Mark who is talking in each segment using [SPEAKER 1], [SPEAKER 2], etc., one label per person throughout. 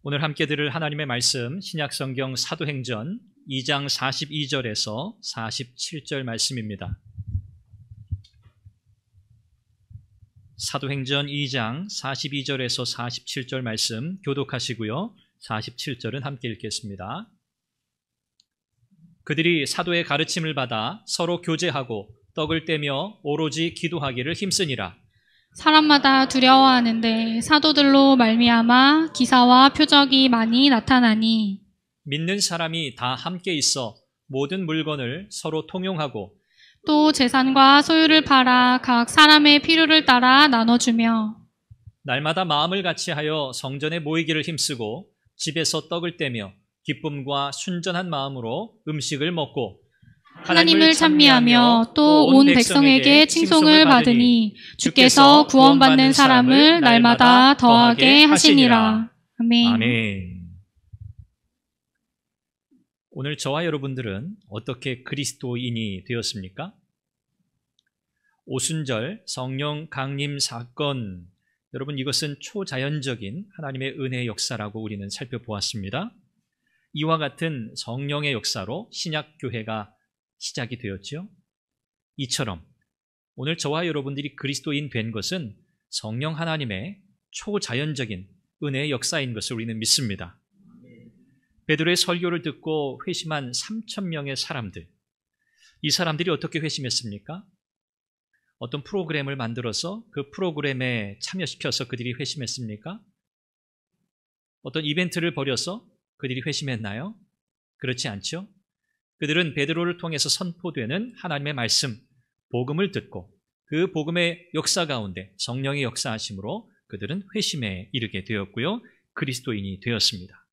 [SPEAKER 1] 오늘 함께 들을 하나님의 말씀 신약성경 사도행전 2장 42절에서 47절 말씀입니다. 사도행전 2장 42절에서 47절 말씀 교독하시고요. 47절은 함께 읽겠습니다. 그들이 사도의 가르침을 받아 서로 교제하고 떡을 떼며 오로지 기도하기를 힘쓰니라.
[SPEAKER 2] 사람마다 두려워하는데 사도들로 말미암아 기사와 표적이 많이 나타나니
[SPEAKER 1] 믿는 사람이 다 함께 있어 모든 물건을 서로 통용하고
[SPEAKER 2] 또 재산과 소유를 팔아 각 사람의 필요를 따라 나눠주며
[SPEAKER 1] 날마다 마음을 같이하여 성전에 모이기를 힘쓰고 집에서 떡을 떼며 기쁨과 순전한 마음으로 음식을 먹고
[SPEAKER 2] 하나님을 찬미하며 또 온 백성에게 칭송을 받으니 주께서 구원받는 사람을 날마다 더하게 하시니라. 아멘.
[SPEAKER 1] 아멘. 오늘 저와 여러분들은 어떻게 그리스도인이 되었습니까? 오순절 성령 강림 사건, 여러분 이것은 초자연적인 하나님의 은혜의 역사라고 우리는 살펴보았습니다. 이와 같은 성령의 역사로 신약교회가 시작이 되었죠. 이처럼 오늘 저와 여러분들이 그리스도인 된 것은 성령 하나님의 초자연적인 은혜의 역사인 것을 우리는 믿습니다. 베드로의 설교를 듣고 회심한 3,000명의 사람들, 이 사람들이 어떻게 회심했습니까? 어떤 프로그램을 만들어서 그 프로그램에 참여시켜서 그들이 회심했습니까? 어떤 이벤트를 벌여서 그들이 회심했나요? 그렇지 않죠? 그들은 베드로를 통해서 선포되는 하나님의 말씀, 복음을 듣고 그 복음의 역사 가운데 성령의 역사하심으로 그들은 회심에 이르게 되었고요. 그리스도인이 되었습니다.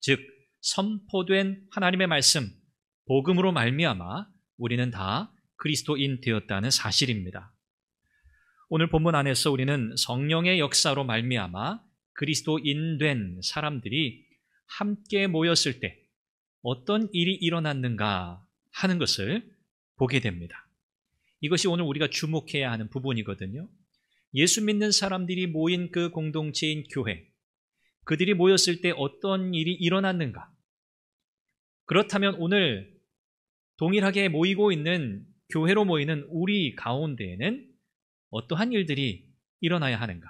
[SPEAKER 1] 즉 선포된 하나님의 말씀, 복음으로 말미암아 우리는 다 그리스도인 되었다는 사실입니다. 오늘 본문 안에서 우리는 성령의 역사로 말미암아 그리스도인 된 사람들이 함께 모였을 때 어떤 일이 일어났는가 하는 것을 보게 됩니다. 이것이 오늘 우리가 주목해야 하는 부분이거든요. 예수 믿는 사람들이 모인 그 공동체인 교회, 그들이 모였을 때 어떤 일이 일어났는가? 그렇다면 오늘 동일하게 모이고 있는 교회로 모이는 우리 가운데에는 어떠한 일들이 일어나야 하는가?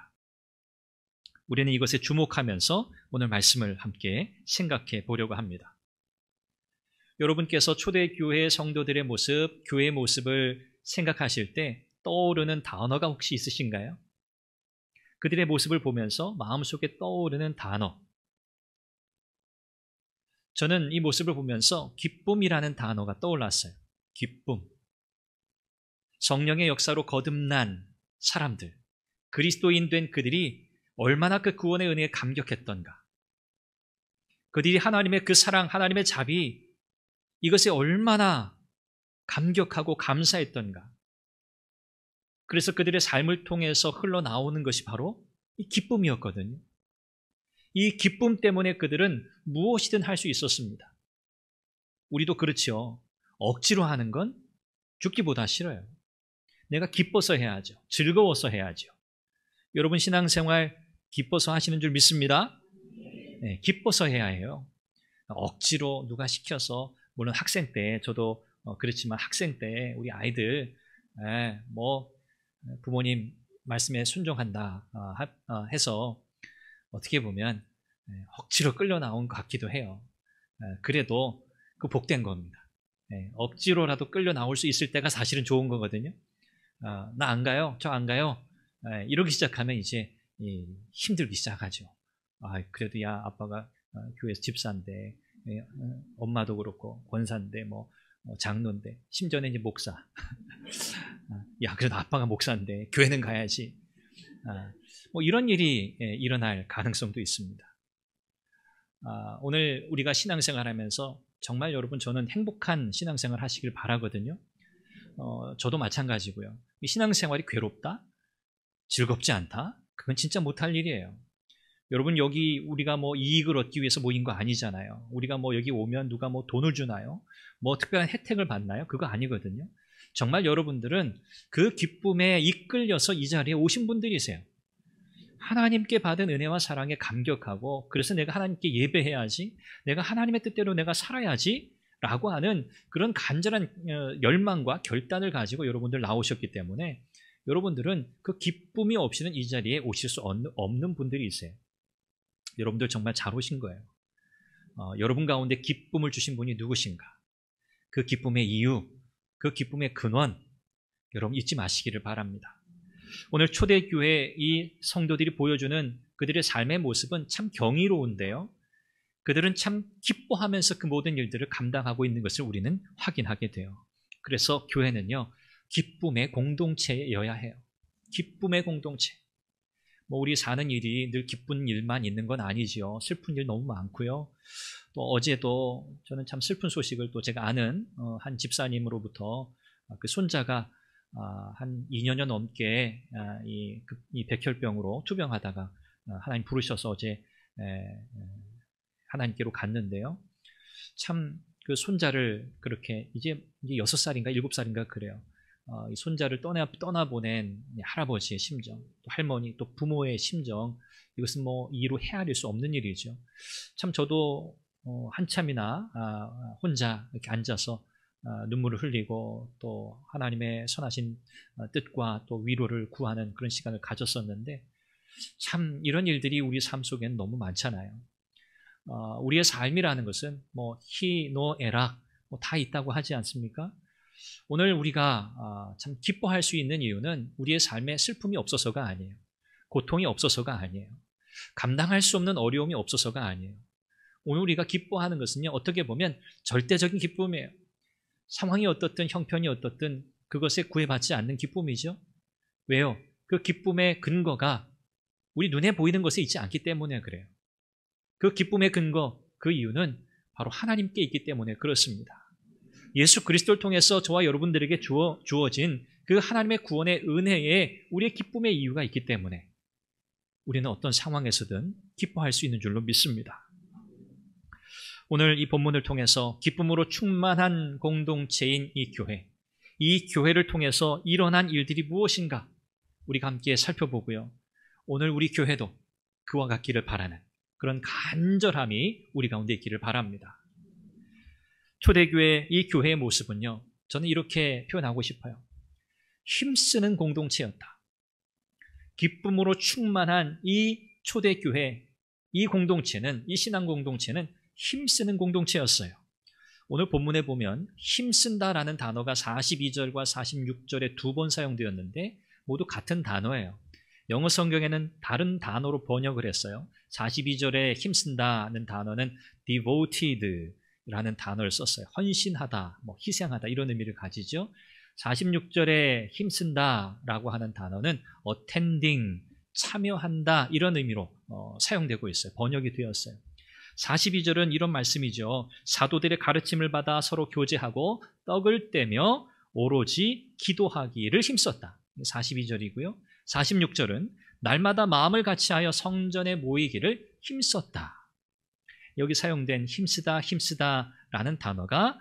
[SPEAKER 1] 우리는 이것에 주목하면서 오늘 말씀을 함께 생각해 보려고 합니다. 여러분께서 초대교회 성도들의 모습, 교회의 모습을 생각하실 때 떠오르는 단어가 혹시 있으신가요? 그들의 모습을 보면서 마음속에 떠오르는 단어. 저는 이 모습을 보면서 기쁨이라는 단어가 떠올랐어요. 기쁨. 성령의 역사로 거듭난 사람들, 그리스도인 된 그들이 얼마나 그 구원의 은혜에 감격했던가. 그들이 하나님의 그 사랑, 하나님의 자비, 이것에 얼마나 감격하고 감사했던가. 그래서 그들의 삶을 통해서 흘러나오는 것이 바로 이 기쁨이었거든요. 이 기쁨 때문에 그들은 무엇이든 할 수 있었습니다. 우리도 그렇죠. 억지로 하는 건 죽기보다 싫어요. 내가 기뻐서 해야죠. 즐거워서 해야죠. 여러분 신앙생활 기뻐서 하시는 줄 믿습니다. 네, 기뻐서 해야 해요. 억지로 누가 시켜서, 물론 학생 때 저도 그렇지만 학생 때 우리 아이들 부모님 말씀에 순종한다 해서 어떻게 보면 억지로 끌려 나온 것 같기도 해요. 그래도 그 복된 겁니다. 억지로라도 끌려 나올 수 있을 때가 사실은 좋은 거거든요. 나 안 가요, 저 안 가요. 이러기 시작하면 이제 힘들기 시작하죠. 그래도 야 아빠가 교회에서 집사인데, 엄마도 그렇고 권사인데 장로인데, 심지어는 이제 목사. 야 그래도 아빠가 목사인데 교회는 가야지. 이런 일이 일어날 가능성도 있습니다. 오늘 우리가 신앙생활하면서 정말 여러분 저는 행복한 신앙생활 하시길 바라거든요. 저도 마찬가지고요. 이 신앙생활이 괴롭다? 즐겁지 않다? 그건 진짜 못할 일이에요. 여러분 여기 우리가 이익을 얻기 위해서 모인 거 아니잖아요. 우리가 여기 오면 누가 돈을 주나요? 특별한 혜택을 받나요? 그거 아니거든요. 정말 여러분들은 그 기쁨에 이끌려서 이 자리에 오신 분들이세요. 하나님께 받은 은혜와 사랑에 감격하고 그래서 내가 하나님께 예배해야지, 내가 하나님의 뜻대로 내가 살아야지 라고 하는 그런 간절한 열망과 결단을 가지고 여러분들 나오셨기 때문에 여러분들은 그 기쁨이 없이는 이 자리에 오실 수 없는 분들이 있어요. 여러분들 정말 잘 오신 거예요. 여러분 가운데 기쁨을 주신 분이 누구신가? 그 기쁨의 이유, 그 기쁨의 근원, 여러분 잊지 마시기를 바랍니다. 오늘 초대교회 이 성도들이 보여주는 그들의 삶의 모습은 참 경이로운데요. 그들은 참 기뻐하면서 그 모든 일들을 감당하고 있는 것을 우리는 확인하게 돼요. 그래서 교회는요, 기쁨의 공동체여야 해요. 기쁨의 공동체. 우리 사는 일이 늘 기쁜 일만 있는 건 아니지요. 슬픈 일 너무 많고요. 또 어제도 저는 참 슬픈 소식을 또 제가 아는 한 집사님으로부터 그 손자가 한 2년여 넘게 이 백혈병으로 투병하다가 하나님 부르셔서 어제 하나님께로 갔는데요. 참 그 손자를 그렇게 이제 6살인가 7살인가 그래요. 이 손자를 떠나보낸 할아버지의 심정, 또 할머니, 또 부모의 심정, 이것은 이로 헤아릴 수 없는 일이죠. 참 저도 한참이나 혼자 이렇게 앉아서 눈물을 흘리고 또 하나님의 선하신 뜻과 또 위로를 구하는 그런 시간을 가졌었는데 참 이런 일들이 우리 삶 속에는 너무 많잖아요. 우리의 삶이라는 것은 희, 노, 에락 다 있다고 하지 않습니까? 오늘 우리가 참 기뻐할 수 있는 이유는 우리의 삶에 슬픔이 없어서가 아니에요. 고통이 없어서가 아니에요. 감당할 수 없는 어려움이 없어서가 아니에요. 오늘 우리가 기뻐하는 것은요, 어떻게 보면 절대적인 기쁨이에요. 상황이 어떻든 형편이 어떻든 그것에 구애받지 않는 기쁨이죠. 왜요? 그 기쁨의 근거가 우리 눈에 보이는 것에 있지 않기 때문에 그래요. 그 기쁨의 근거, 그 이유는 바로 하나님께 있기 때문에 그렇습니다. 예수 그리스도를 통해서 저와 여러분들에게 주어진 그 하나님의 구원의 은혜에 우리의 기쁨의 이유가 있기 때문에 우리는 어떤 상황에서든 기뻐할 수 있는 줄로 믿습니다. 오늘 이 본문을 통해서 기쁨으로 충만한 공동체인 이 교회를 통해서 일어난 일들이 무엇인가 우리가 함께 살펴보고요. 오늘 우리 교회도 그와 같기를 바라는 그런 간절함이 우리 가운데 있기를 바랍니다. 초대교회 이 교회의 모습은요, 저는 이렇게 표현하고 싶어요. 힘쓰는 공동체였다. 기쁨으로 충만한 이 초대교회, 이 공동체는, 이 신앙 공동체는 힘쓰는 공동체였어요. 오늘 본문에 보면 힘쓴다라는 단어가 42절과 46절에 2번 사용되었는데 모두 같은 단어예요. 영어 성경에는 다른 단어로 번역을 했어요. 42절에 힘쓴다는 단어는 devoted라는 단어를 썼어요. 헌신하다, 희생하다 이런 의미를 가지죠. 46절에 힘쓴다라고 하는 단어는 attending, 참여한다 이런 의미로 사용되고 있어요. 번역이 되었어요. 42절은 이런 말씀이죠. 사도들의 가르침을 받아 서로 교제하고 떡을 떼며 오로지 기도하기를 힘썼다. 42절이고요. 46절은 날마다 마음을 같이하여 성전에 모이기를 힘썼다. 여기 사용된 힘쓰다라는 단어가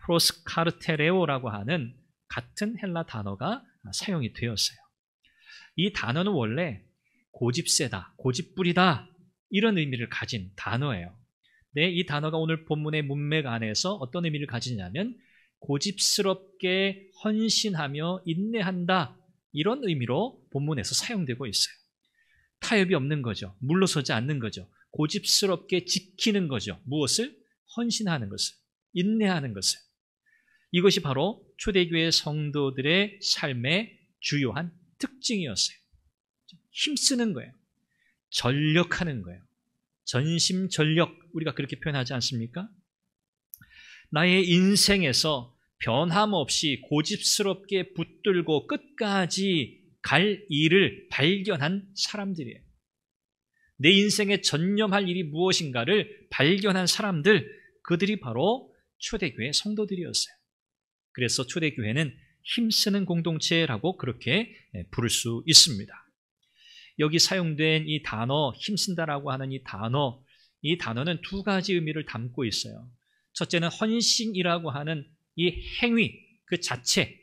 [SPEAKER 1] 프로스카르테레오라고 하는 같은 헬라 단어가 사용이 되었어요. 이 단어는 원래 고집세다, 고집부리다 이런 의미를 가진 단어예요. 네, 이 단어가 오늘 본문의 문맥 안에서 어떤 의미를 가지냐면 고집스럽게 헌신하며 인내한다 이런 의미로 본문에서 사용되고 있어요. 타협이 없는 거죠. 물러서지 않는 거죠. 고집스럽게 지키는 거죠. 무엇을? 헌신하는 것을, 인내하는 것을. 이것이 바로 초대교회 성도들의 삶의 주요한 특징이었어요. 힘쓰는 거예요. 전력하는 거예요. 전심전력, 우리가 그렇게 표현하지 않습니까? 나의 인생에서 변함없이 고집스럽게 붙들고 끝까지 갈 일을 발견한 사람들이에요. 내 인생에 전념할 일이 무엇인가를 발견한 사람들, 그들이 바로 초대교회 성도들이었어요. 그래서 초대교회는 힘쓰는 공동체라고 그렇게 부를 수 있습니다. 여기 사용된 이 단어, 힘쓴다라고 하는 이 단어는 두 가지 의미를 담고 있어요. 첫째는 헌신이라고 하는 이 행위, 그 자체,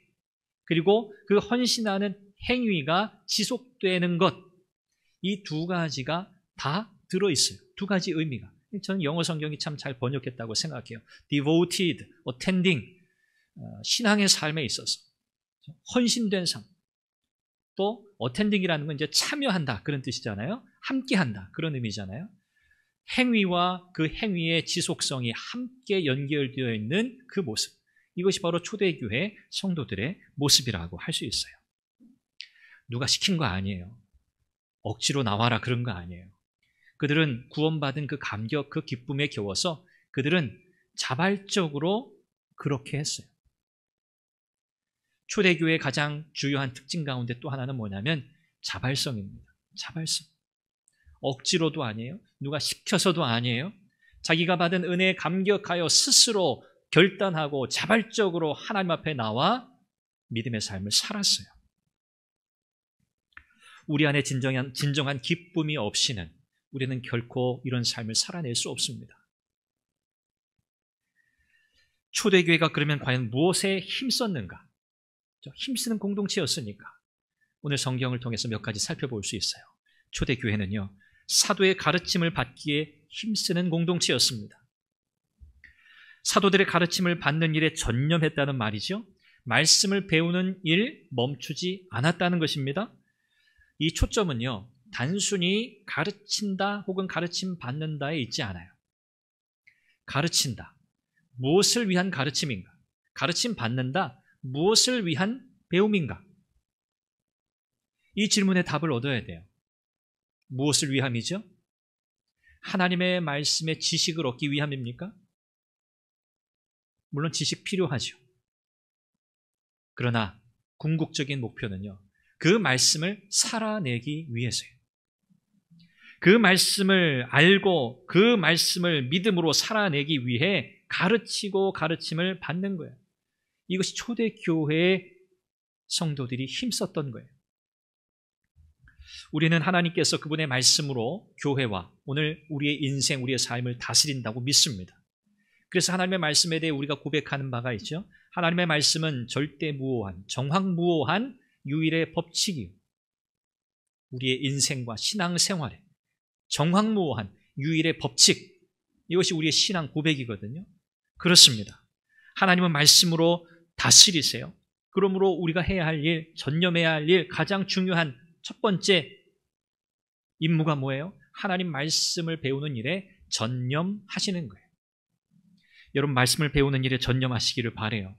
[SPEAKER 1] 그리고 그 헌신하는 행위가 지속되는 것, 이 두 가지가 다 들어있어요. 두 가지 의미가. 저는 영어 성경이 참 잘 번역했다고 생각해요. devoted, attending, 신앙의 삶에 있어서 헌신된 삶. 또 attending이라는 건 이제 참여한다 그런 뜻이잖아요. 함께한다 그런 의미잖아요. 행위와 그 행위의 지속성이 함께 연결되어 있는 그 모습. 이것이 바로 초대교회 성도들의 모습이라고 할 수 있어요. 누가 시킨 거 아니에요. 억지로 나와라 그런 거 아니에요. 그들은 구원받은 그 감격, 그 기쁨에 겨워서 그들은 자발적으로 그렇게 했어요. 초대교회의 가장 주요한 특징 가운데 또 하나는 뭐냐면 자발성입니다. 자발성. 억지로도 아니에요. 누가 시켜서도 아니에요. 자기가 받은 은혜에 감격하여 스스로 결단하고 자발적으로 하나님 앞에 나와 믿음의 삶을 살았어요. 우리 안에 진정한 기쁨이 없이는 우리는 결코 이런 삶을 살아낼 수 없습니다. 초대교회가 그러면 과연 무엇에 힘썼는가? 힘쓰는 공동체였으니까 오늘 성경을 통해서 몇 가지 살펴볼 수 있어요. 초대교회는요, 사도의 가르침을 받기에 힘쓰는 공동체였습니다. 사도들의 가르침을 받는 일에 전념했다는 말이죠. 말씀을 배우는 일 멈추지 않았다는 것입니다. 이 초점은요, 단순히 가르친다 혹은 가르침 받는다에 있지 않아요. 가르친다. 무엇을 위한 가르침인가? 가르침 받는다. 무엇을 위한 배움인가? 이 질문에 답을 얻어야 돼요. 무엇을 위함이죠? 하나님의 말씀의 지식을 얻기 위함입니까? 물론 지식 필요하죠. 그러나 궁극적인 목표는요, 그 말씀을 살아내기 위해서예요. 그 말씀을 알고 그 말씀을 믿음으로 살아내기 위해 가르치고 가르침을 받는 거예요. 이것이 초대교회의 성도들이 힘썼던 거예요. 우리는 하나님께서 그분의 말씀으로 교회와 오늘 우리의 인생, 우리의 삶을 다스린다고 믿습니다. 그래서 하나님의 말씀에 대해 우리가 고백하는 바가 있죠. 하나님의 말씀은 절대무오한, 정확무오한 유일의 법칙이요. 우리의 인생과 신앙생활에 정확무오한 유일의 법칙, 이것이 우리의 신앙 고백이거든요. 그렇습니다. 하나님은 말씀으로 다스리세요. 그러므로 우리가 해야 할 일, 전념해야 할 일, 가장 중요한 첫 번째 임무가 뭐예요? 하나님 말씀을 배우는 일에 전념하시는 거예요. 여러분, 말씀을 배우는 일에 전념하시기를 바라요.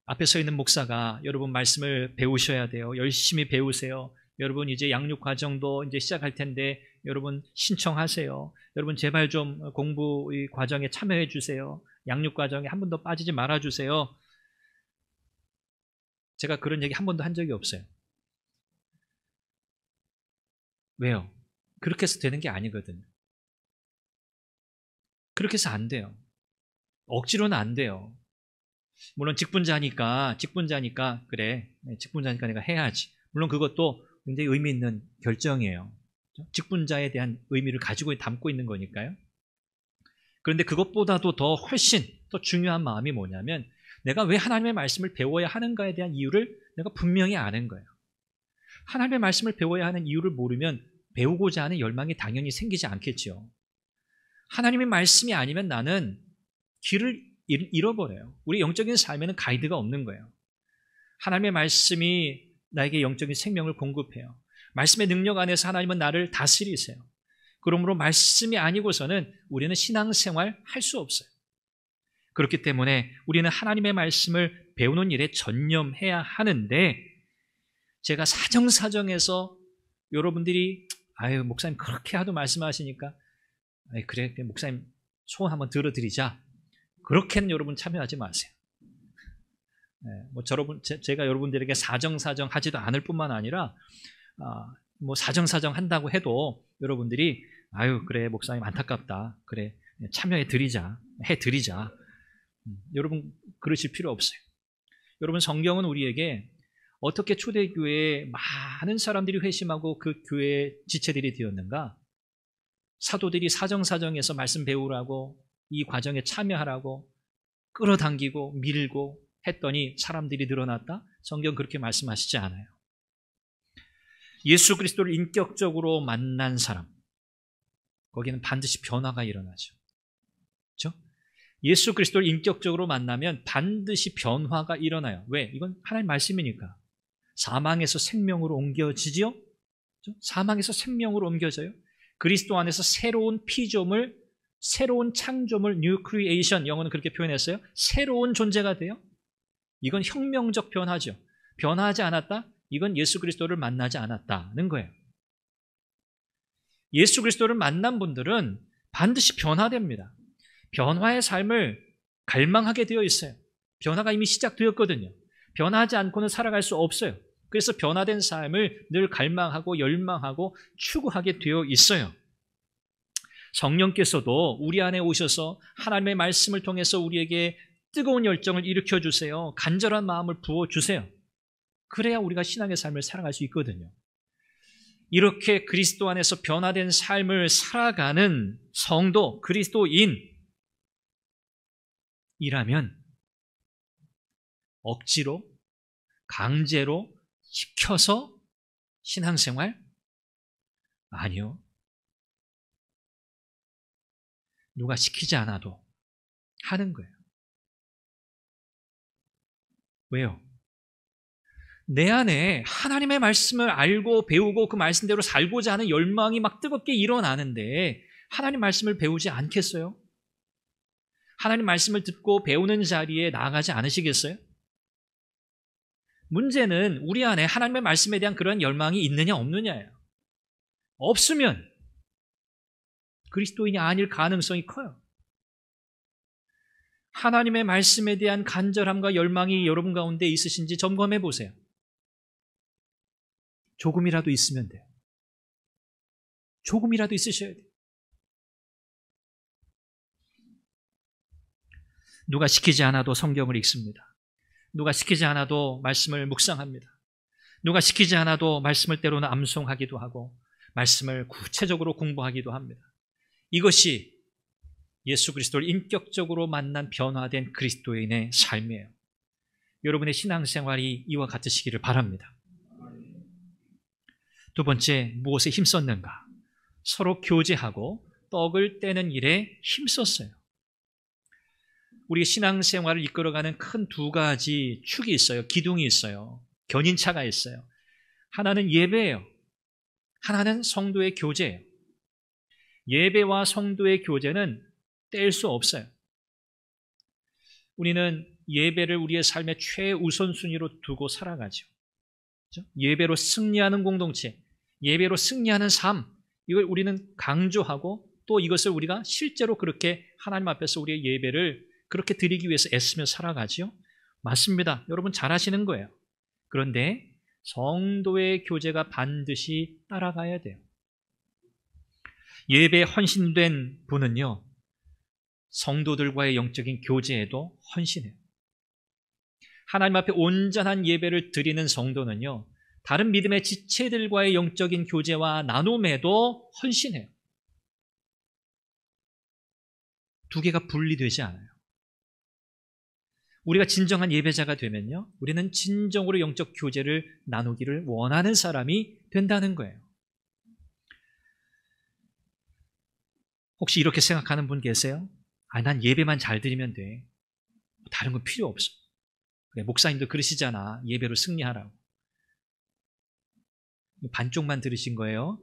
[SPEAKER 1] 앞에 서 있는 목사가 여러분 말씀을 배우셔야 돼요. 열심히 배우세요. 여러분 이제 양육 과정도 이제 시작할 텐데 여러분 신청하세요. 여러분 제발 좀 공부 과정에 참여해 주세요. 양육 과정에 한 번도 빠지지 말아 주세요. 제가 그런 얘기 한 번도 한 적이 없어요. 왜요? 그렇게 해서 되는 게 아니거든요. 그렇게 해서 안 돼요. 억지로는 안 돼요. 물론 직분자니까 그래, 직분자니까 내가 해야지. 물론 그것도 굉장히 의미 있는 결정이에요. 직분자에 대한 의미를 가지고 담고 있는 거니까요. 그런데 그것보다도 더 훨씬 더 중요한 마음이 뭐냐면 내가 왜 하나님의 말씀을 배워야 하는가에 대한 이유를 내가 분명히 아는 거예요. 하나님의 말씀을 배워야 하는 이유를 모르면 배우고자 하는 열망이 당연히 생기지 않겠죠. 하나님의 말씀이 아니면 나는 길을 잃어버려요. 우리 영적인 삶에는 가이드가 없는 거예요. 하나님의 말씀이 나에게 영적인 생명을 공급해요. 말씀의 능력 안에서 하나님은 나를 다스리세요. 그러므로 말씀이 아니고서는 우리는 신앙생활 할 수 없어요. 그렇기 때문에 우리는 하나님의 말씀을 배우는 일에 전념해야 하는데 제가 사정사정해서 여러분들이 아유 목사님 그렇게 하도 말씀하시니까 그래 목사님 소원 한번 들어드리자. 그렇게는 여러분 참여하지 마세요. 제가 여러분들에게 사정사정 하지도 않을 뿐만 아니라 사정사정 한다고 해도 여러분들이 아유 그래 목사님 안타깝다. 그래 참여해드리자. 해드리자. 여러분 그러실 필요 없어요. 여러분 성경은 우리에게 어떻게 초대교회에 많은 사람들이 회심하고 그 교회의 지체들이 되었는가? 사도들이 사정사정해서 말씀 배우라고 이 과정에 참여하라고 끌어당기고 밀고 했더니 사람들이 늘어났다? 성경 그렇게 말씀하시지 않아요. 예수 그리스도를 인격적으로 만난 사람, 거기는 반드시 변화가 일어나죠. 그렇죠? 예수 그리스도를 인격적으로 만나면 반드시 변화가 일어나요. 왜? 이건 하나님 말씀이니까. 사망에서 생명으로 옮겨지지요? 그렇죠? 사망에서 생명으로 옮겨져요. 그리스도 안에서 새로운 피조물, 새로운 창조물, 뉴 크리에이션, 영어는 그렇게 표현했어요. 새로운 존재가 돼요. 이건 혁명적 변화죠. 변화하지 않았다? 이건 예수 그리스도를 만나지 않았다는 거예요. 예수 그리스도를 만난 분들은 반드시 변화됩니다. 변화의 삶을 갈망하게 되어 있어요. 변화가 이미 시작되었거든요. 변화하지 않고는 살아갈 수 없어요. 그래서 변화된 삶을 늘 갈망하고 열망하고 추구하게 되어 있어요. 성령께서도 우리 안에 오셔서 하나님의 말씀을 통해서 우리에게 뜨거운 열정을 일으켜주세요. 간절한 마음을 부어주세요. 그래야 우리가 신앙의 삶을 살아갈 수 있거든요. 이렇게 그리스도 안에서 변화된 삶을 살아가는 성도, 그리스도인이라면 억지로, 강제로 시켜서 신앙생활? 아니요. 누가 시키지 않아도 하는 거예요. 왜요? 내 안에 하나님의 말씀을 알고 배우고 그 말씀대로 살고자 하는 열망이 막 뜨겁게 일어나는데 하나님 말씀을 배우지 않겠어요? 하나님 말씀을 듣고 배우는 자리에 나아가지 않으시겠어요? 문제는 우리 안에 하나님의 말씀에 대한 그런 열망이 있느냐 없느냐예요. 없으면 그리스도인이 아닐 가능성이 커요. 하나님의 말씀에 대한 간절함과 열망이 여러분 가운데 있으신지 점검해 보세요. 조금이라도 있으면 돼요. 조금이라도 있으셔야 돼요. 누가 시키지 않아도 성경을 읽습니다. 누가 시키지 않아도 말씀을 묵상합니다. 누가 시키지 않아도 말씀을 때로는 암송하기도 하고 말씀을 구체적으로 공부하기도 합니다. 이것이 예수 그리스도를 인격적으로 만난 변화된 그리스도인의 삶이에요. 여러분의 신앙생활이 이와 같으시기를 바랍니다. 두 번째, 무엇에 힘썼는가? 서로 교제하고 떡을 떼는 일에 힘썼어요. 우리 신앙생활을 이끌어가는 큰 두 가지 축이 있어요. 기둥이 있어요. 견인차가 있어요. 하나는 예배예요. 하나는 성도의 교제예요. 예배와 성도의 교제는 뗄 수 없어요. 우리는 예배를 우리의 삶의 최우선순위로 두고 살아가죠. 그렇죠? 예배로 승리하는 공동체, 예배로 승리하는 삶, 이걸 우리는 강조하고 또 이것을 우리가 실제로 그렇게 하나님 앞에서 우리의 예배를 그렇게 드리기 위해서 애쓰며 살아가지요. 맞습니다. 여러분 잘하시는 거예요. 그런데 성도의 교제가 반드시 따라가야 돼요. 예배에 헌신된 분은요, 성도들과의 영적인 교제에도 헌신해요. 하나님 앞에 온전한 예배를 드리는 성도는요, 다른 믿음의 지체들과의 영적인 교제와 나눔에도 헌신해요. 두 개가 분리되지 않아요. 우리가 진정한 예배자가 되면요, 우리는 진정으로 영적 교제를 나누기를 원하는 사람이 된다는 거예요. 혹시 이렇게 생각하는 분 계세요? 난 예배만 잘 드리면 돼. 다른 건 필요 없어. 그래, 목사님도 그러시잖아. 예배로 승리하라고. 반쪽만 들으신 거예요.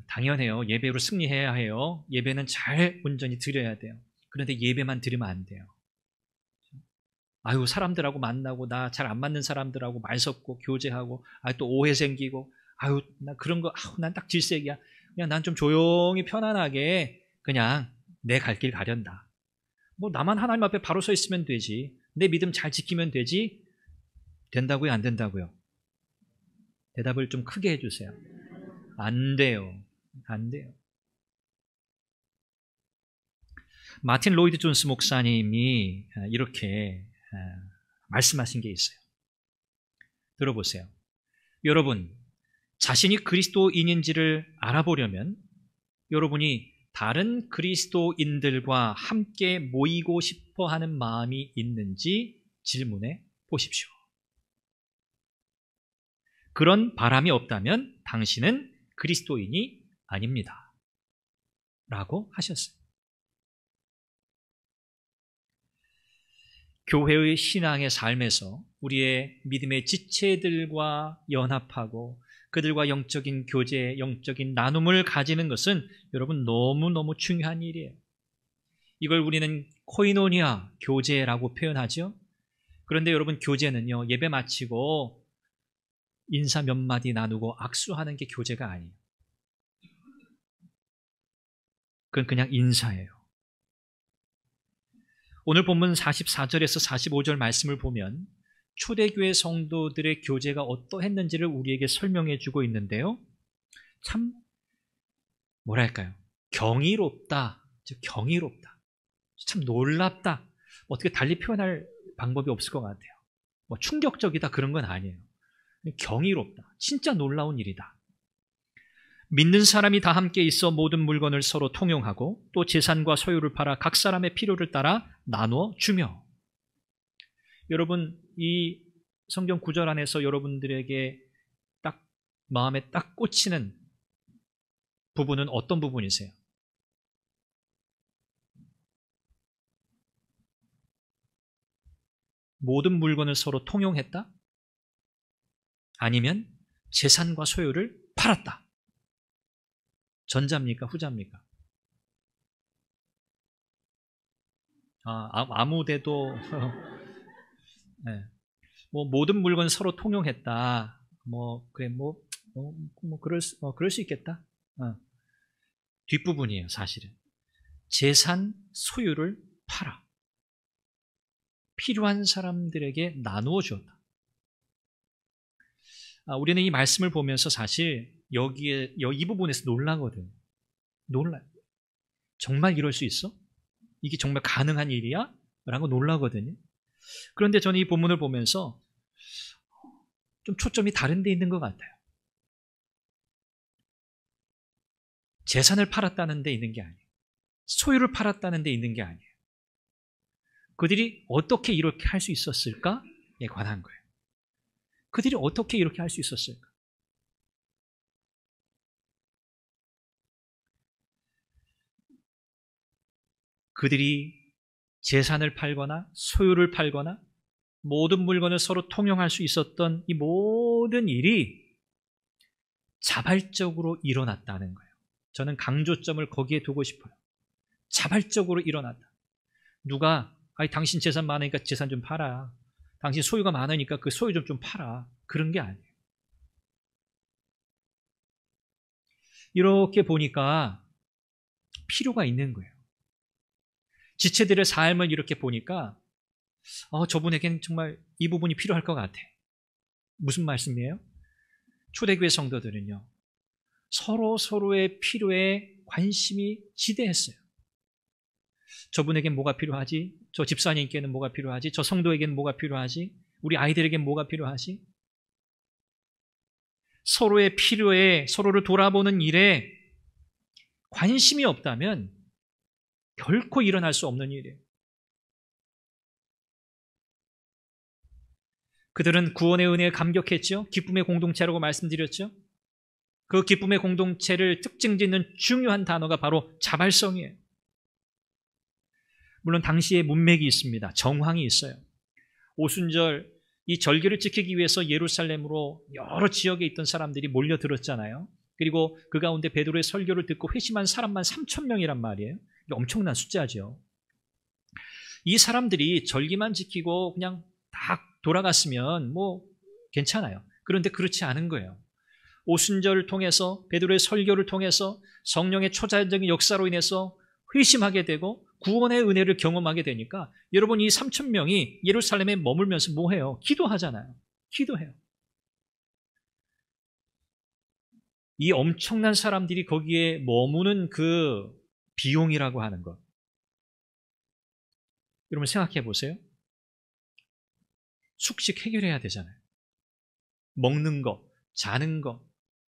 [SPEAKER 1] 당연해요. 예배로 승리해야 해요. 예배는 잘 온전히 드려야 돼요. 그런데 예배만 드리면 안 돼요. 아유, 사람들하고 만나고 나 잘 안 맞는 사람들하고 말 섞고 교제하고 또 오해 생기고 아유, 나 그런 거 난 딱 질색이야. 그냥 난 좀 조용히 편안하게 그냥 내 갈 길 가련다. 뭐 나만 하나님 앞에 바로 서 있으면 되지. 내 믿음 잘 지키면 되지. 된다고요? 안 된다고요? 대답을 좀 크게 해주세요. 안 돼요. 안 돼요. 마틴 로이드 존스 목사님이 이렇게 말씀하신 게 있어요. 들어보세요. 여러분, 자신이 그리스도인인지를 알아보려면 여러분이 다른 그리스도인들과 함께 모이고 싶어 하는 마음이 있는지 질문해 보십시오. 그런 바람이 없다면 당신은 그리스도인이 아닙니다. 라고 하셨어요. 교회의 신앙의 삶에서 우리의 믿음의 지체들과 연합하고 그들과 영적인 교제, 영적인 나눔을 가지는 것은 여러분 너무너무 중요한 일이에요. 이걸 우리는 코이노니아, 교제라고 표현하죠. 그런데 여러분 교제는요, 예배 마치고 인사 몇 마디 나누고 악수하는 게 교제가 아니에요. 그건 그냥 인사예요. 오늘 본문 44절에서 45절 말씀을 보면 초대교회 성도들의 교제가 어떠했는지를 우리에게 설명해 주고 있는데요. 참 뭐랄까요? 경이롭다. 경이롭다. 참 놀랍다. 어떻게 달리 표현할 방법이 없을 것 같아요. 뭐 충격적이다 그런 건 아니에요. 경이롭다. 진짜 놀라운 일이다. 믿는 사람이 다 함께 있어 모든 물건을 서로 통용하고 또 재산과 소유를 팔아 각 사람의 필요를 따라 나누어 주며. 여러분 이 성경 구절 안에서 여러분들에게 딱 마음에 딱 꽂히는 부분은 어떤 부분이세요? 모든 물건을 서로 통용했다? 아니면 재산과 소유를 팔았다? 전자입니까? 후자입니까? 아무데도 네. 뭐 모든 물건 서로 통용했다. 그래 그럴 수 있겠다. 뒷부분이에요, 사실은. 재산, 소유를 팔아 필요한 사람들에게 나누어 주었다. 우리는 이 말씀을 보면서 사실 이 부분에서 놀라거든. 놀라요. 정말 이럴 수 있어? 이게 정말 가능한 일이야? 라고 놀라거든요. 그런데 저는 이 본문을 보면서 좀 초점이 다른 데 있는 것 같아요. 재산을 팔았다는 데 있는 게 아니에요. 소유를 팔았다는 데 있는 게 아니에요. 그들이 어떻게 이렇게 할 수 있었을까에 관한 거예요. 그들이 어떻게 이렇게 할 수 있었을까? 그들이 재산을 팔거나 소유를 팔거나 모든 물건을 서로 통용할 수 있었던 이 모든 일이 자발적으로 일어났다는 거예요. 저는 강조점을 거기에 두고 싶어요. 자발적으로 일어났다. 누가 당신 재산 많으니까 재산 좀 팔아. 당신 소유가 많으니까 그 소유 좀 팔아. 그런 게 아니에요. 이렇게 보니까 필요가 있는 거예요. 지체들의 삶을 이렇게 보니까 저분에게는 정말 이 부분이 필요할 것 같아. 무슨 말씀이에요? 초대교회 성도들은요, 서로의 필요에 관심이 지대했어요. 저분에겐 뭐가 필요하지? 저 집사님께는 뭐가 필요하지? 저 성도에게는 뭐가 필요하지? 우리 아이들에겐 뭐가 필요하지? 서로의 필요에, 서로를 돌아보는 일에 관심이 없다면 결코 일어날 수 없는 일이에요. 그들은 구원의 은혜에 감격했죠. 기쁨의 공동체라고 말씀드렸죠. 그 기쁨의 공동체를 특징짓는 중요한 단어가 바로 자발성이에요. 물론 당시에 문맥이 있습니다. 정황이 있어요. 오순절 이 절기를 지키기 위해서 예루살렘으로 여러 지역에 있던 사람들이 몰려들었잖아요. 그리고 그 가운데 베드로의 설교를 듣고 회심한 사람만 3,000명이란 말이에요. 엄청난 숫자죠. 이 사람들이 절기만 지키고 그냥 딱 돌아갔으면 괜찮아요. 그런데 그렇지 않은 거예요. 오순절을 통해서 베드로의 설교를 통해서 성령의 초자연적인 역사로 인해서 회심하게 되고 구원의 은혜를 경험하게 되니까 여러분 이 3,000명이 예루살렘에 머물면서 뭐 해요? 기도하잖아요. 기도해요. 이 엄청난 사람들이 거기에 머무는 그 비용이라고 하는 것. 여러분 생각해 보세요. 숙식 해결해야 되잖아요. 먹는 거, 자는 거.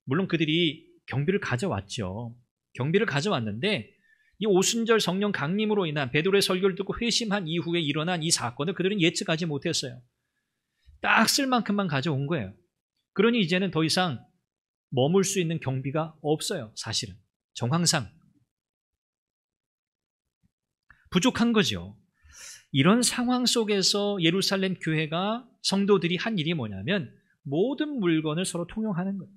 [SPEAKER 1] 물론 그들이 경비를 가져왔죠. 경비를 가져왔는데 이 오순절 성령 강림으로 인한 베드로의 설교를 듣고 회심한 이후에 일어난 이 사건을 그들은 예측하지 못했어요. 딱 쓸 만큼만 가져온 거예요. 그러니 이제는 더 이상 머물 수 있는 경비가 없어요. 사실은 정황상 부족한 거죠. 이런 상황 속에서 예루살렘 교회가 성도들이 한 일이 뭐냐면 모든 물건을 서로 통용하는 거예요.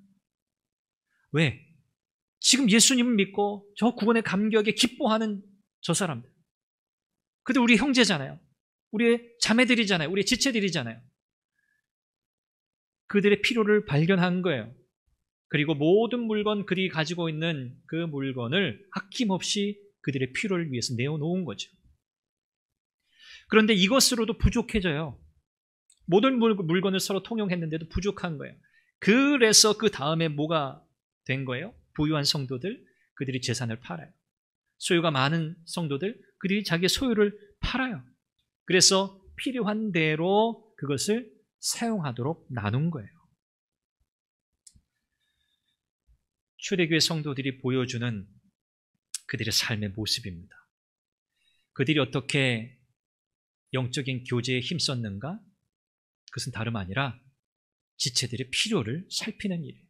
[SPEAKER 1] 왜? 지금 예수님을 믿고 저 구원의 감격에 기뻐하는 저 사람들. 근데 우리 형제잖아요. 우리의 자매들이잖아요. 우리의 지체들이잖아요. 그들의 필요를 발견한 거예요. 그리고 모든 물건, 그들이 가지고 있는 그 물건을 아낌없이 그들의 필요를 위해서 내어놓은 거죠. 그런데 이것으로도 부족해져요. 모든 물건을 서로 통용했는데도 부족한 거예요. 그래서 그 다음에 뭐가 된 거예요? 부유한 성도들, 그들이 재산을 팔아요. 소유가 많은 성도들, 그들이 자기의 소유를 팔아요. 그래서 필요한 대로 그것을 사용하도록 나눈 거예요. 초대교회 성도들이 보여주는 그들의 삶의 모습입니다. 그들이 어떻게 영적인 교제에 힘썼는가? 그것은 다름 아니라 지체들의 필요를 살피는 일이에요.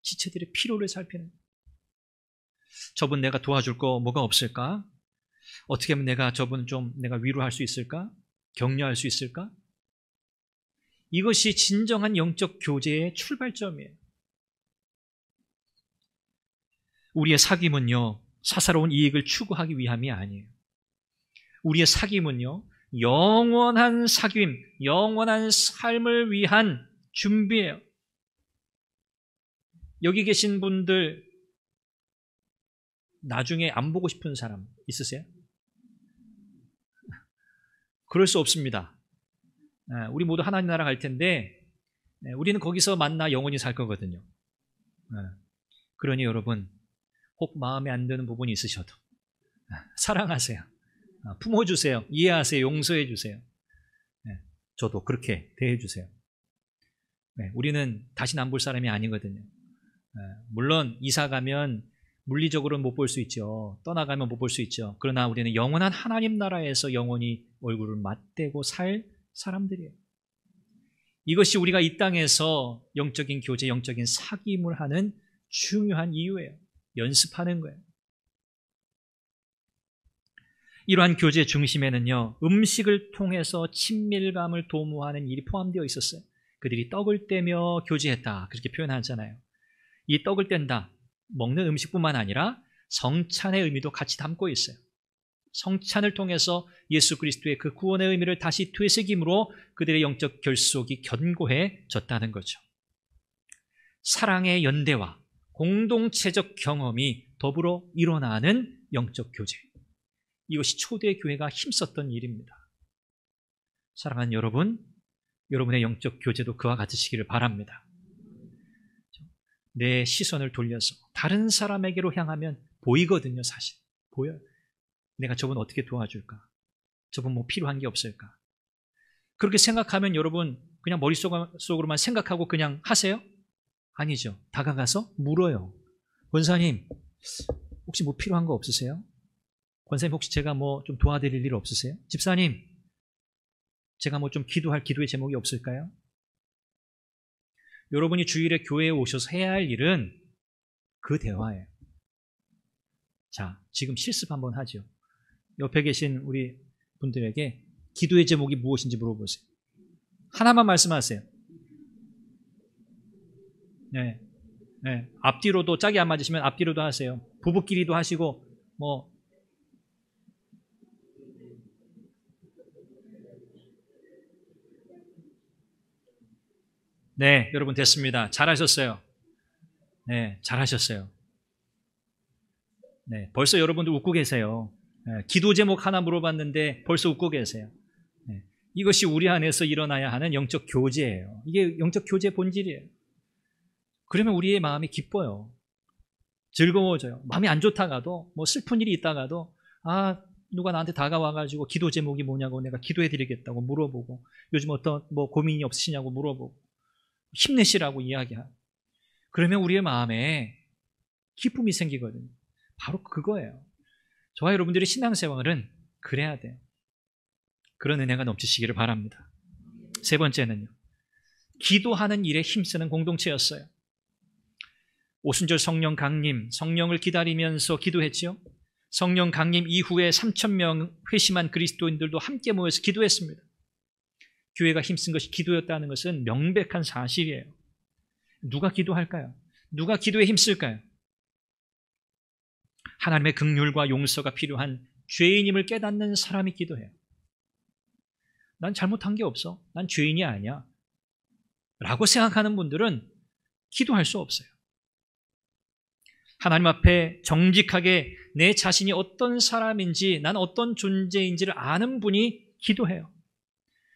[SPEAKER 1] 지체들의 필요를 살피는 일이에요. 저분 내가 도와줄 거 뭐가 없을까? 어떻게 하면 내가 저분 좀 내가 위로할 수 있을까? 격려할 수 있을까? 이것이 진정한 영적 교제의 출발점이에요. 우리의 사귐은요, 사사로운 이익을 추구하기 위함이 아니에요. 우리의 사귐은요, 영원한 사귐, 영원한 삶을 위한 준비예요. 여기 계신 분들 나중에 안 보고 싶은 사람 있으세요? 그럴 수 없습니다. 우리 모두 하나님 나라 갈 텐데 우리는 거기서 만나 영원히 살 거거든요. 그러니 여러분, 혹 마음에 안 드는 부분이 있으셔도 사랑하세요. 품어주세요. 이해하세요. 용서해주세요. 저도 그렇게 대해주세요. 우리는 다시는 안 볼 사람이 아니거든요. 물론 이사 가면 물리적으로는 못 볼 수 있죠. 떠나가면 못 볼 수 있죠. 그러나 우리는 영원한 하나님 나라에서 영원히 얼굴을 맞대고 살 사람들이에요. 이것이 우리가 이 땅에서 영적인 교제, 영적인 사귐을 하는 중요한 이유예요. 연습하는 거예요. 이러한 교제 중심에는요, 음식을 통해서 친밀감을 도모하는 일이 포함되어 있었어요. 그들이 떡을 떼며 교제했다, 그렇게 표현하잖아요. 이 떡을 뗀다, 먹는 음식뿐만 아니라 성찬의 의미도 같이 담고 있어요. 성찬을 통해서 예수 그리스도의 그 구원의 의미를 다시 되새김으로 그들의 영적 결속이 견고해졌다는 거죠. 사랑의 연대와 공동체적 경험이 더불어 일어나는 영적 교제, 이것이 초대 교회가 힘썼던 일입니다. 사랑하는 여러분, 여러분의 영적 교제도 그와 같으시기를 바랍니다. 내 시선을 돌려서 다른 사람에게로 향하면 보이거든요. 사실 보여요. 내가 저분 어떻게 도와줄까? 저분 뭐 필요한 게 없을까? 그렇게 생각하면 여러분 그냥 머릿속으로만 생각하고 그냥 하세요? 아니죠. 다가가서 물어요. 권사님, 혹시 뭐 필요한 거 없으세요? 권사님, 혹시 제가 뭐 좀 도와드릴 일 없으세요? 집사님, 제가 뭐 좀 기도할 기도의 제목이 없을까요? 여러분이 주일에 교회에 오셔서 해야 할 일은 그 대화예요. 자, 지금 실습 한번 하죠. 옆에 계신 우리 분들에게 기도의 제목이 무엇인지 물어보세요. 하나만 말씀하세요. 네. 앞뒤로도 짝이 안 맞으시면 앞뒤로도 하세요. 부부끼리도 하시고 뭐 네, 여러분 됐습니다. 잘하셨어요. 네, 잘하셨어요. 네, 벌써 여러분들 웃고 계세요. 네, 기도 제목 하나 물어봤는데 벌써 웃고 계세요. 네, 이것이 우리 안에서 일어나야 하는 영적 교제예요. 이게 영적 교제의 본질이에요. 그러면 우리의 마음이 기뻐요. 즐거워져요. 마음이 안 좋다가도, 뭐 슬픈 일이 있다가도, 누가 나한테 다가와가지고 기도 제목이 뭐냐고 내가 기도해드리겠다고 물어보고, 요즘 어떤 뭐 고민이 없으시냐고 물어보고, 힘내시라고 이야기하고, 그러면 우리의 마음에 기쁨이 생기거든요. 바로 그거예요. 저와 여러분들의 신앙생활은 그래야 돼요. 그런 은혜가 넘치시기를 바랍니다. 세 번째는요, 기도하는 일에 힘쓰는 공동체였어요. 오순절 성령 강림, 성령을 기다리면서 기도했지요. 성령 강림 이후에 3,000명 회심한 그리스도인들도 함께 모여서 기도했습니다. 교회가 힘쓴 것이 기도였다는 것은 명백한 사실이에요. 누가 기도할까요? 누가 기도에 힘쓸까요? 하나님의 긍휼과 용서가 필요한 죄인임을 깨닫는 사람이 기도해요. 난 잘못한 게 없어. 난 죄인이 아니야. 라고 생각하는 분들은 기도할 수 없어요. 하나님 앞에 정직하게 내 자신이 어떤 사람인지, 난 어떤 존재인지를 아는 분이 기도해요.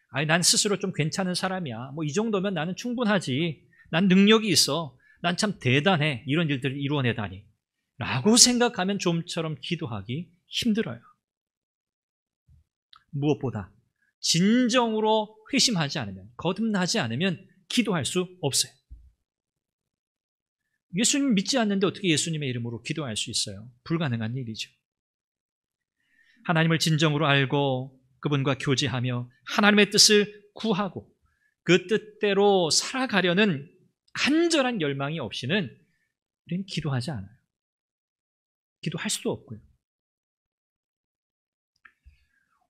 [SPEAKER 1] 아니, 난 스스로 좀 괜찮은 사람이야. 뭐 이 정도면 나는 충분하지. 난 능력이 있어. 난 참 대단해. 이런 일들을 이루어내다니. 라고 생각하면 좀처럼 기도하기 힘들어요. 무엇보다 진정으로 회심하지 않으면, 거듭나지 않으면 기도할 수 없어요. 예수님 믿지 않는데 어떻게 예수님의 이름으로 기도할 수 있어요? 불가능한 일이죠. 하나님을 진정으로 알고 그분과 교제하며 하나님의 뜻을 구하고 그 뜻대로 살아가려는 간절한 열망이 없이는 우리는 기도하지 않아요. 기도할 수도 없고요.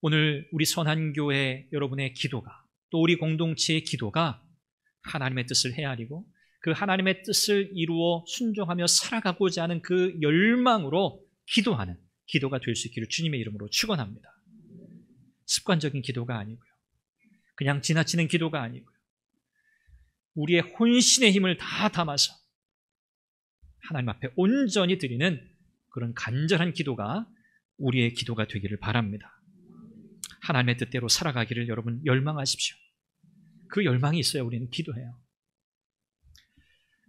[SPEAKER 1] 오늘 우리 선한교회 여러분의 기도가, 또 우리 공동체의 기도가 하나님의 뜻을 헤아리고 그 하나님의 뜻을 이루어 순종하며 살아가고자 하는 그 열망으로 기도하는 기도가 될 수 있기를 주님의 이름으로 축원합니다. 습관적인 기도가 아니고요. 그냥 지나치는 기도가 아니고요. 우리의 혼신의 힘을 다 담아서 하나님 앞에 온전히 드리는 그런 간절한 기도가 우리의 기도가 되기를 바랍니다. 하나님의 뜻대로 살아가기를 여러분 열망하십시오. 그 열망이 있어야 우리는 기도해요.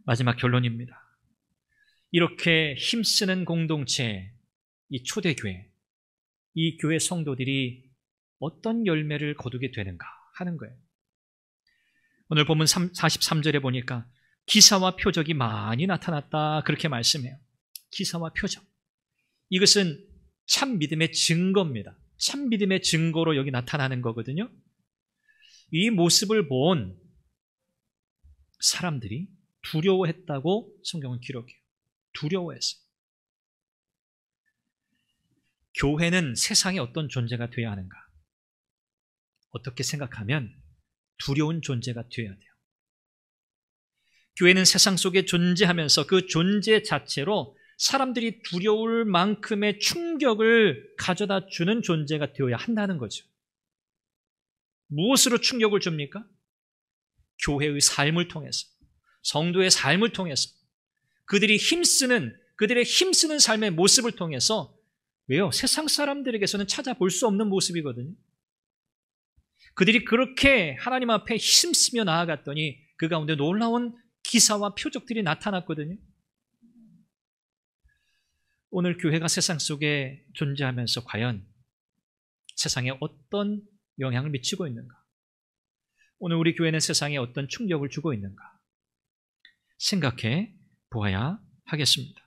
[SPEAKER 1] 마지막 결론입니다. 이렇게 힘쓰는 공동체, 이 초대교회, 이 교회 성도들이 어떤 열매를 거두게 되는가 하는 거예요. 오늘 본문 43절에 보니까 기사와 표적이 많이 나타났다 그렇게 말씀해요. 기사와 표적. 이것은 참 믿음의 증거입니다. 참 믿음의 증거로 여기 나타나는 거거든요. 이 모습을 본 사람들이 두려워했다고 성경은 기록해요. 두려워했어요. 교회는 세상에 어떤 존재가 되어야 하는가? 어떻게 생각하면 두려운 존재가 되어야 돼요. 교회는 세상 속에 존재하면서 그 존재 자체로 사람들이 두려울 만큼의 충격을 가져다 주는 존재가 되어야 한다는 거죠. 무엇으로 충격을 줍니까? 교회의 삶을 통해서, 성도의 삶을 통해서, 그들의 힘쓰는 삶의 모습을 통해서. 왜요? 세상 사람들에게서는 찾아볼 수 없는 모습이거든요. 그들이 그렇게 하나님 앞에 힘쓰며 나아갔더니 그 가운데 놀라운 기사와 표적들이 나타났거든요. 오늘 교회가 세상 속에 존재하면서 과연 세상에 어떤 영향을 미치고 있는가? 오늘 우리 교회는 세상에 어떤 충격을 주고 있는가? 생각해 보아야 하겠습니다.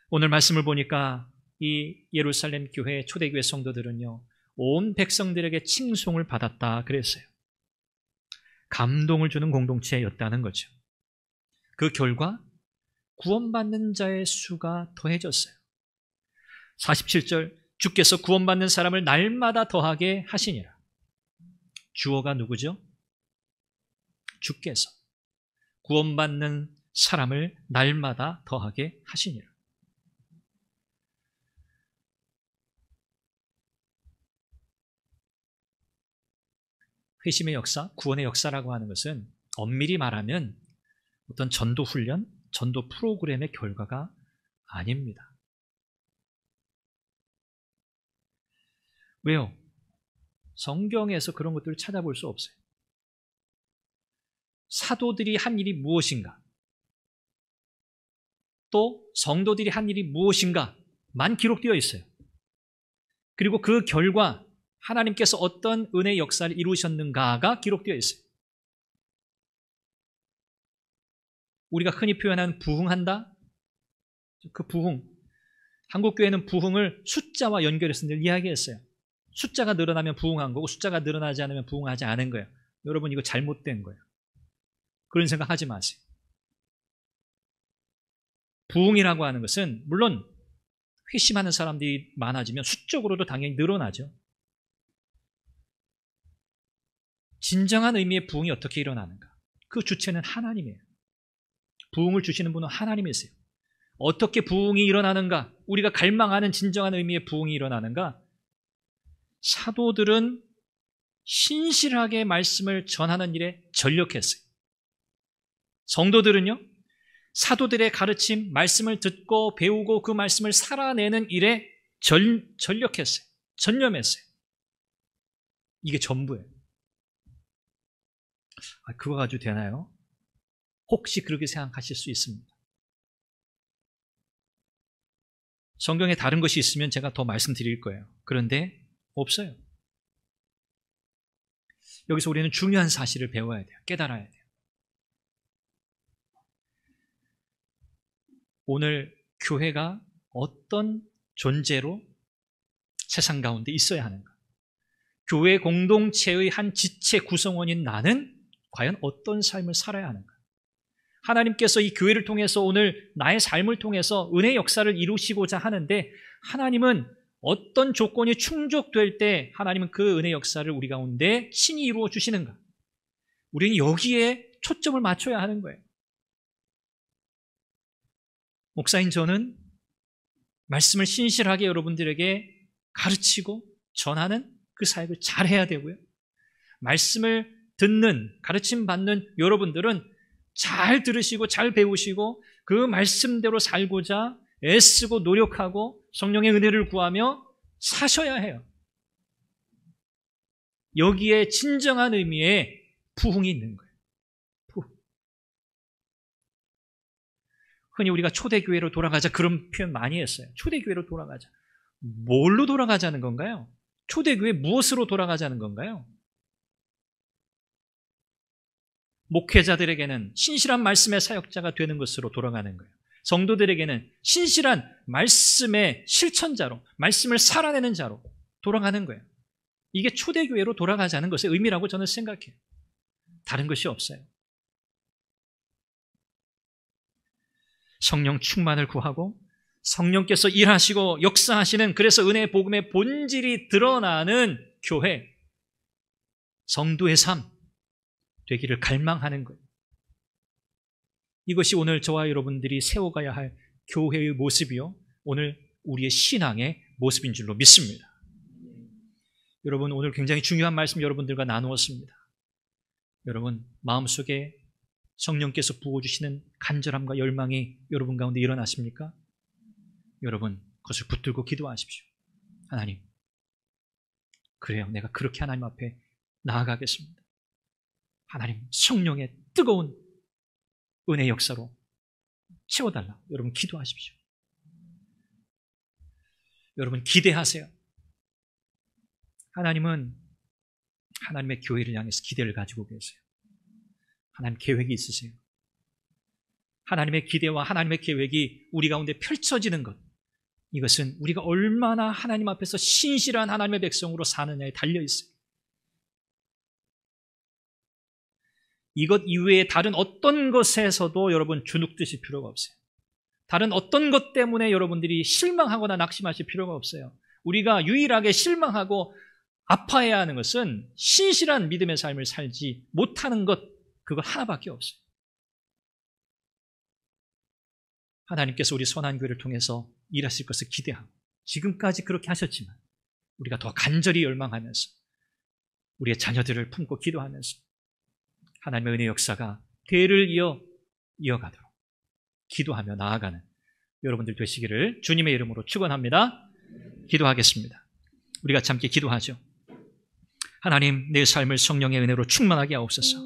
[SPEAKER 1] 오늘 말씀을 보니까 이 예루살렘 교회, 초대교회 성도들은요, 온 백성들에게 칭송을 받았다 그랬어요. 감동을 주는 공동체였다는 거죠. 그 결과 구원받는 자의 수가 더해졌어요. 47절, 주께서 구원받는 사람을 날마다 더하게 하시니라. 주어가 누구죠? 주께서 구원받는 사람을 날마다 더하게 하시니라. 회심의 역사, 구원의 역사라고 하는 것은 엄밀히 말하면 어떤 전도 훈련, 전도 프로그램의 결과가 아닙니다. 왜요? 성경에서 그런 것들을 찾아볼 수 없어요. 사도들이 한 일이 무엇인가? 또 성도들이 한 일이 무엇인가만 기록되어 있어요. 그리고 그 결과 하나님께서 어떤 은혜의 역사를 이루셨는가가 기록되어 있어요. 우리가 흔히 표현하는 부흥한다? 그 부흥. 한국교회는 부흥을 숫자와 연결해서 늘 이야기했어요. 숫자가 늘어나면 부흥한 거고 숫자가 늘어나지 않으면 부흥하지 않은 거예요. 여러분 이거 잘못된 거예요. 그런 생각 하지 마세요. 부흥이라고 하는 것은 물론 회심하는 사람들이 많아지면 수적으로도 당연히 늘어나죠. 진정한 의미의 부흥이 어떻게 일어나는가? 그 주체는 하나님이에요. 부흥을 주시는 분은 하나님이세요. 어떻게 부흥이 일어나는가? 우리가 갈망하는 진정한 의미의 부흥이 일어나는가? 사도들은 신실하게 말씀을 전하는 일에 전력했어요. 성도들은요, 사도들의 가르침, 말씀을 듣고 배우고 그 말씀을 살아내는 일에 전력했어요. 전념했어요. 이게 전부예요. 그거 가지고 되나요? 혹시 그렇게 생각하실 수 있습니다. 성경에 다른 것이 있으면 제가 더 말씀드릴 거예요. 그런데 없어요. 여기서 우리는 중요한 사실을 배워야 돼요. 깨달아야 돼요. 오늘 교회가 어떤 존재로 세상 가운데 있어야 하는가? 교회 공동체의 한 지체 구성원인 나는 과연 어떤 삶을 살아야 하는가? 하나님께서 이 교회를 통해서 오늘 나의 삶을 통해서 은혜의 역사를 이루시고자 하는데 하나님은 어떤 조건이 충족될 때 하나님은 그 은혜의 역사를 우리 가운데 친히 이루어 주시는가? 우리는 여기에 초점을 맞춰야 하는 거예요. 목사인 저는 말씀을 신실하게 여러분들에게 가르치고 전하는 그 사역을 잘 해야 되고요. 말씀을 듣는, 가르침 받는 여러분들은 잘 들으시고 잘 배우시고 그 말씀대로 살고자 애쓰고 노력하고 성령의 은혜를 구하며 사셔야 해요. 여기에 진정한 의미의 부흥이 있는 거예요. 부흥. 흔히 우리가 초대교회로 돌아가자 그런 표현 많이 했어요. 초대교회로 돌아가자. 뭘로 돌아가자는 건가요? 초대교회 무엇으로 돌아가자는 건가요? 목회자들에게는 신실한 말씀의 사역자가 되는 것으로 돌아가는 거예요. 성도들에게는 신실한 말씀의 실천자로, 말씀을 살아내는 자로 돌아가는 거예요. 이게 초대교회로 돌아가자는 것의 의미라고 저는 생각해요. 다른 것이 없어요. 성령 충만을 구하고 성령께서 일하시고 역사하시는, 그래서 은혜의 복음의 본질이 드러나는 교회, 성도의 삶 되기를 갈망하는 거예요. 이것이 오늘 저와 여러분들이 세워가야 할 교회의 모습이요, 오늘 우리의 신앙의 모습인 줄로 믿습니다. 여러분, 오늘 굉장히 중요한 말씀 여러분들과 나누었습니다. 여러분, 마음속에 성령께서 부어주시는 간절함과 열망이 여러분 가운데 일어나십니까? 여러분, 그것을 붙들고 기도하십시오. 하나님, 그래요, 내가 그렇게 하나님 앞에 나아가겠습니다. 하나님, 성령의 뜨거운 은혜의 역사로 채워달라. 여러분 기도하십시오. 여러분 기대하세요. 하나님은 하나님의 교회를 향해서 기대를 가지고 계세요. 하나님 계획이 있으세요. 하나님의 기대와 하나님의 계획이 우리 가운데 펼쳐지는 것, 이것은 우리가 얼마나 하나님 앞에서 신실한 하나님의 백성으로 사느냐에 달려있어요. 이것 이외에 다른 어떤 것에서도 여러분 주눅드실 필요가 없어요. 다른 어떤 것 때문에 여러분들이 실망하거나 낙심하실 필요가 없어요. 우리가 유일하게 실망하고 아파해야 하는 것은 신실한 믿음의 삶을 살지 못하는 것, 그거 하나밖에 없어요. 하나님께서 우리 선한교회를 통해서 일하실 것을 기대하고 지금까지 그렇게 하셨지만 우리가 더 간절히 열망하면서 우리의 자녀들을 품고 기도하면서 하나님의 은혜의 역사가 대를 이어가도록 기도하며 나아가는 여러분들 되시기를 주님의 이름으로 축원합니다. 기도하겠습니다. 우리가 함께 기도하죠. 하나님, 내 삶을 성령의 은혜로 충만하게 하옵소서.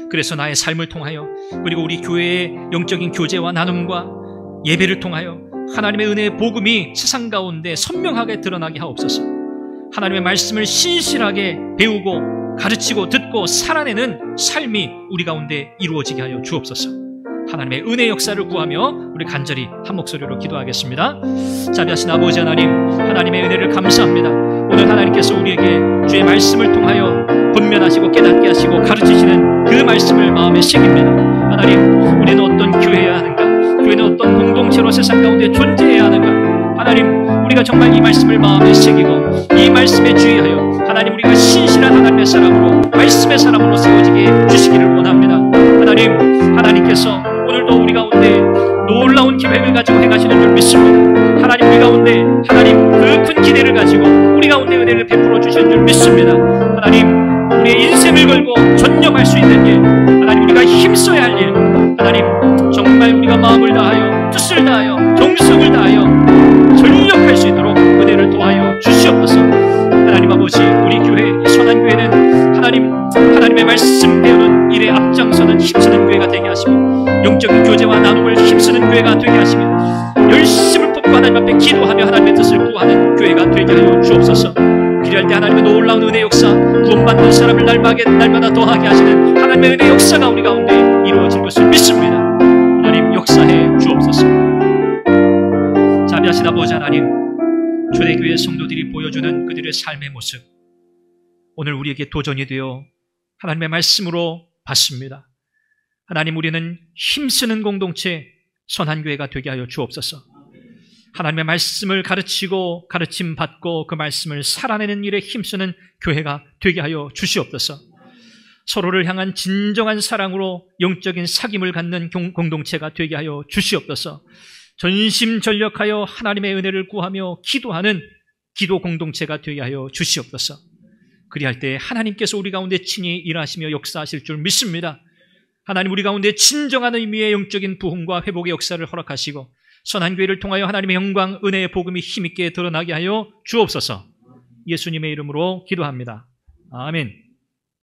[SPEAKER 1] 그래서 나의 삶을 통하여, 그리고 우리 교회의 영적인 교제와 나눔과 예배를 통하여 하나님의 은혜의 복음이 세상 가운데 선명하게 드러나게 하옵소서. 하나님의 말씀을 신실하게 배우고 가르치고 듣고 살아내는 삶이 우리 가운데 이루어지게 하여 주옵소서. 하나님의 은혜의 역사를 구하며 우리 간절히 한 목소리로 기도하겠습니다. 자비하신 아버지 하나님, 하나님의 은혜를 감사합니다. 오늘 하나님께서 우리에게 주의 말씀을 통하여 권면하시고 깨닫게 하시고 가르치시는 그 말씀을 마음에 새깁니다. 하나님, 우리는 어떤 교회여야 하는가? 교회는 어떤 공동체로 세상 가운데 존재해야 하는가? 하나님, 우리가 정말 이 말씀을 마음에 새기고 이 말씀에 주의하여 하나님, 우리가 신실한 하나님의 사람으로, 말씀의 사람으로 세워지게 주시기를 원합니다. 하나님, 하나님께서 오늘도 우리 가운데 놀라운 계획을 가지고 행하시는 줄 믿습니다. 하나님, 우리 가운데 하나님 그 큰 기대를 가지고 우리 가운데 은혜를 베풀어 주시는 줄 믿습니다. 하나님, 우리의 인생을 걸고 전념할 수 있는 일, 하나님 우리가 힘써야 할 일, 하나님 정말 우리가 마음을 다하여 뜻을 다하여 정성을 다하여 전력할 수 있도록 은혜를 도하여 주시옵소서. 하나님 아버지, 우리 교회, 이 선한 교회는 하나님의 말씀 배우는 일에 앞장서는 힘쓰는 교회가 되게 하시고, 영적인 교제와 나눔을 힘쓰는 교회가 되게 하시며, 열심을 뽑고 하나님 앞에 기도하며 하나님의 뜻을 구하는 교회가 되게 하여 주옵소서. 필요할 때 하나님의 놀라운 은혜 역사, 구원받는 사람을 날마다 더하게 하시는 하나님의 은혜 역사가 우리 가운데 이루어질 것을 믿습니다. 하나님, 역사해 주옵소서. 자비하신 아버지 하나님, 초대교회 성도들이 보여주는 그들의 삶의 모습, 오늘 우리에게 도전이 되어 하나님의 말씀으로 받습니다. 하나님, 우리는 힘쓰는 공동체, 선한 교회가 되게 하여 주옵소서. 하나님의 말씀을 가르치고 가르침 받고 그 말씀을 살아내는 일에 힘쓰는 교회가 되게 하여 주시옵소서. 서로를 향한 진정한 사랑으로 영적인 사귐을 갖는 공동체가 되게 하여 주시옵소서. 전심전력하여 하나님의 은혜를 구하며 기도하는 기도 공동체가 되게 하여 주시옵소서. 그리할 때 하나님께서 우리 가운데 친히 일하시며 역사하실 줄 믿습니다. 하나님, 우리 가운데 진정한 의미의 영적인 부흥과 회복의 역사를 허락하시고 선한 교회를 통하여 하나님의 영광, 은혜의 복음이 힘있게 드러나게 하여 주옵소서. 예수님의 이름으로 기도합니다. 아멘.